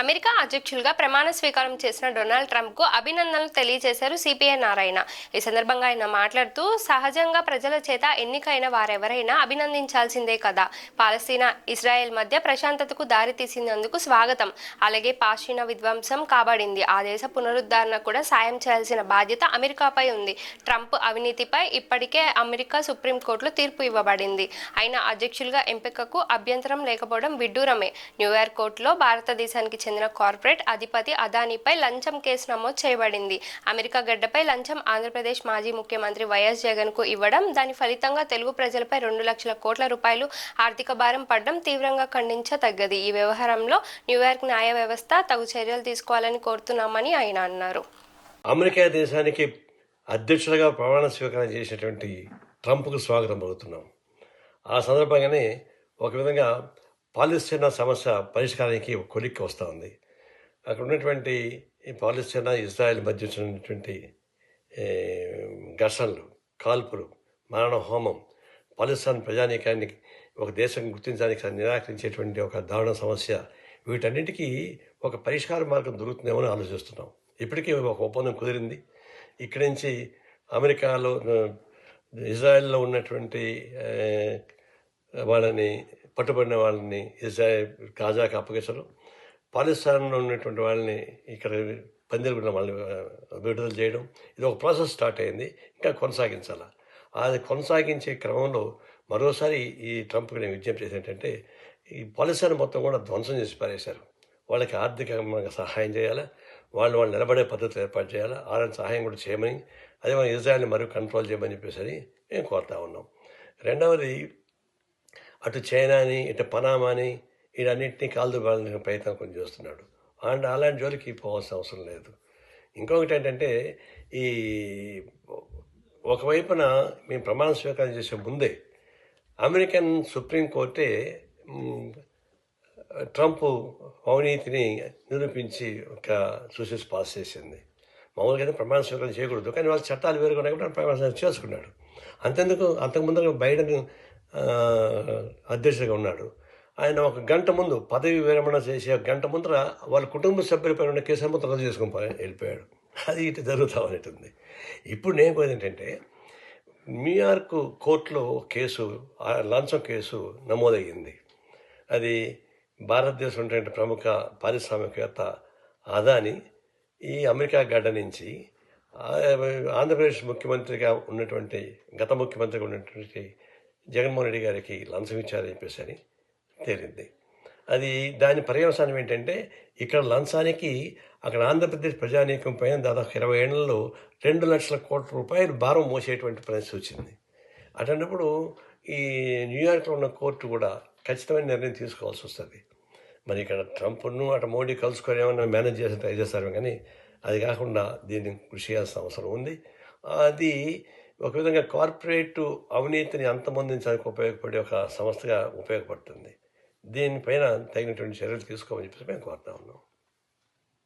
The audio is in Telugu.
అమెరికా అధ్యక్షులుగా ప్రమాణ స్వీకారం చేసిన డొనాల్డ్ ట్రంప్కు అభినందనలు తెలియజేశారు సిపిఐ నారాయణ. ఈ సందర్భంగా ఆయన మాట్లాడుతూ, సహజంగా ప్రజల చేత ఎన్నికైన వారెవరైనా అభినందించాల్సిందే కదా. పాలస్తీనా, ఇజ్రాయెల్ మధ్య ప్రశాంతతకు దారి తీసినందుకు స్వాగతం. అలాగే పాలస్తీనా విధ్వంసం కాబడింది. ఆ దేశ పునరుద్ధరణ కూడా సాయం చేయాల్సిన బాధ్యత అమెరికాపై ఉంది. ట్రంప్ అవినీతిపై ఇప్పటికే అమెరికా సుప్రీంకోర్టులో తీర్పు ఇవ్వబడింది. అయినా అధ్యక్షులుగా ఎంపికకు అభ్యంతరం లేకపోవడం విడ్డూరమే. న్యూయార్క్ కోర్టులో భారతదేశానికి చెందిన కార్పొరేట్ అధిపతి అదానీపై లంచం కేసు నమోదు చేయబడింది. అమెరికా గడ్డపై లంచం ఆంధ్రప్రదేశ్ మాజీ ముఖ్యమంత్రి వైఎస్ జగన్కు ఇవ్వడం, దాని ఫలితంగా తెలుగు ప్రజలపై 2 లక్షల కోట్ల రూపాయలు ఆర్థిక భారం పడడం తీవ్రంగా ఖండించతగ్గది. ఈ వ్యవహారంలో న్యూయార్క్ న్యాయ వ్యవస్థ తగు చర్యలు తీసుకోవాలని కోరుతున్నామని ఆయన అన్నారు. అమెరికా దేశానికి అధ్యక్షులుగా ప్రమాణ స్వీకారం చేసినటువంటి ట్రంప్కు స్వాగతం పలుకుతున్నాం. ఆ సందర్భంగానే ఒక విధంగా పాలస్తీనా సమస్య పరిష్కారానికి కొలిక్కి వస్తూ ఉంది. అక్కడ ఉన్నటువంటి ఈ పాలస్తీనా, ఇజ్రాయెల్ మధ్య వచ్చినటువంటి ఘర్షణలు, కాల్పులు, మారణ హోమం, పాలస్తీన్ ప్రజానీకాన్ని ఒక దేశం గుర్తించడానికి నిరాకరించేటువంటి ఒక దారుణ సమస్య, వీటన్నిటికీ ఒక పరిష్కార మార్గం దొరుకుతుందేమో అని ఆలోచిస్తున్నాం. ఇప్పటికీ ఒక ఒప్పందం కుదిరింది. ఇక్కడి నుంచి అమెరికాలో, ఇజ్రాయెల్లో ఉన్నటువంటి వాళ్ళని, పట్టుబడిన వాళ్ళని ఇజ్రాయెల్ గాజాకు అప్పగించడం, పాకిస్తాన్లో ఉన్నటువంటి వాళ్ళని ఇక్కడ పందిరుగున్న వాళ్ళని విడుదల చేయడం, ఇది ఒక ప్రాసెస్ స్టార్ట్ అయింది. ఇంకా కొనసాగించాలి. అది కొనసాగించే క్రమంలో మరోసారి ఈ ట్రంప్కి నేను విజ్ఞప్తి చేసి ఏంటంటే, ఈ పాకిస్తాన్ మొత్తం కూడా ధ్వంసం చేసి పారేశారు. వాళ్ళకి ఆర్థికంగా సహాయం చేయాలి, వాళ్ళు నిలబడే పద్ధతులు ఏర్పాటు చేయాలి, వాళ్ళని సహాయం కూడా చేయమని, అదే మన ఇజ్రాయెల్ని మరీ కంట్రోల్ చేయమని చెప్పేసి మేము కోరుతా ఉన్నాం. రెండవది, అటు చైనాని, ఇటు పనామాని, వీటన్నింటినీ కాల్దుబాలని ప్రయత్నం కొంచెం చేస్తున్నాడు. అండ్ అలాంటి జోలికి పోవాల్సిన అవసరం లేదు. ఇంకొకటి ఏంటంటే, ఈ ఒకవైపున మేము ప్రమాణ స్వీకారం చేసే ముందే అమెరికన్ సుప్రీంకోర్టే ట్రంప్ అవినీతిని నిరూపించి ఒక సూసెస్ పాస్ చేసింది. మామూలుగా ప్రమాణ స్వీకారం చేయకూడదు, కానీ వాళ్ళ చట్టాలు వేరుగా ఉన్నాయి కాబట్టి ప్రమాణ స్వీకారం చేసుకున్నాడు. అంతెందుకు, అంతకుముందు బైడెన్ అధ్యక్షుడిగా ఉన్నాడు. ఆయన ఒక గంట ముందు పదవి విరమణ చేసి ఒక గంట ముందర వాళ్ళ కుటుంబ సభ్యులపై ఉన్న కేసులు మొత్తం రద్దు చేసుకుని వెళ్ళిపోయాడు. అది ఇటు జరుగుతూ ఉంటుంది. ఇప్పుడు నేను కోరేది ఏంటంటే, న్యూయార్క్ కోర్టులో కేసు, లంచం కేసు నమోదయ్యింది. అది భారతదేశం ఉన్నటువంటి ప్రముఖ పారిశ్రామికవేత్త అదాని ఈ అమెరికా గడ్డ నుంచి ఆంధ్రప్రదేశ్ ముఖ్యమంత్రిగా ఉన్నటువంటి, గత ముఖ్యమంత్రిగా ఉన్నటువంటి జగన్మోహన్ రెడ్డి గారికి లంచం ఇచ్చారని చెప్పేసి అని తేలింది. అది దాని పర్యవసానం ఏంటంటే, ఇక్కడ లంచానికి అక్కడ ఆంధ్రప్రదేశ్ ప్రజానీకం పైన దాదాపు 20 ఏళ్లలో 2 లక్షల కోట్ల రూపాయలు భారం మోసేటువంటి పరిస్థితి వచ్చింది. అటువంటిప్పుడు ఈ న్యూయార్క్లో ఉన్న కోర్టు కూడా ఖచ్చితమైన నిర్ణయం తీసుకోవాల్సి వస్తుంది. మరి ఇక్కడ ట్రంప్ను అటు మోడీ కలుసుకొని ఏమన్నా మేనేజ్ చేసి ట్రై చేస్తారు, కానీ అది కాకుండా దీన్ని కృషి చేయాల్సిన అవసరం ఉంది. అది ఒక విధంగా కార్పొరేట్ అవినీతిని అంతమొందించడానికి ఉపయోగపడే ఒక సంస్థగా ఉపయోగపడుతుంది. దీనిపైన తగినటువంటి చర్యలు తీసుకోమని చెప్పేసి మేము కోరుతా ఉన్నాం.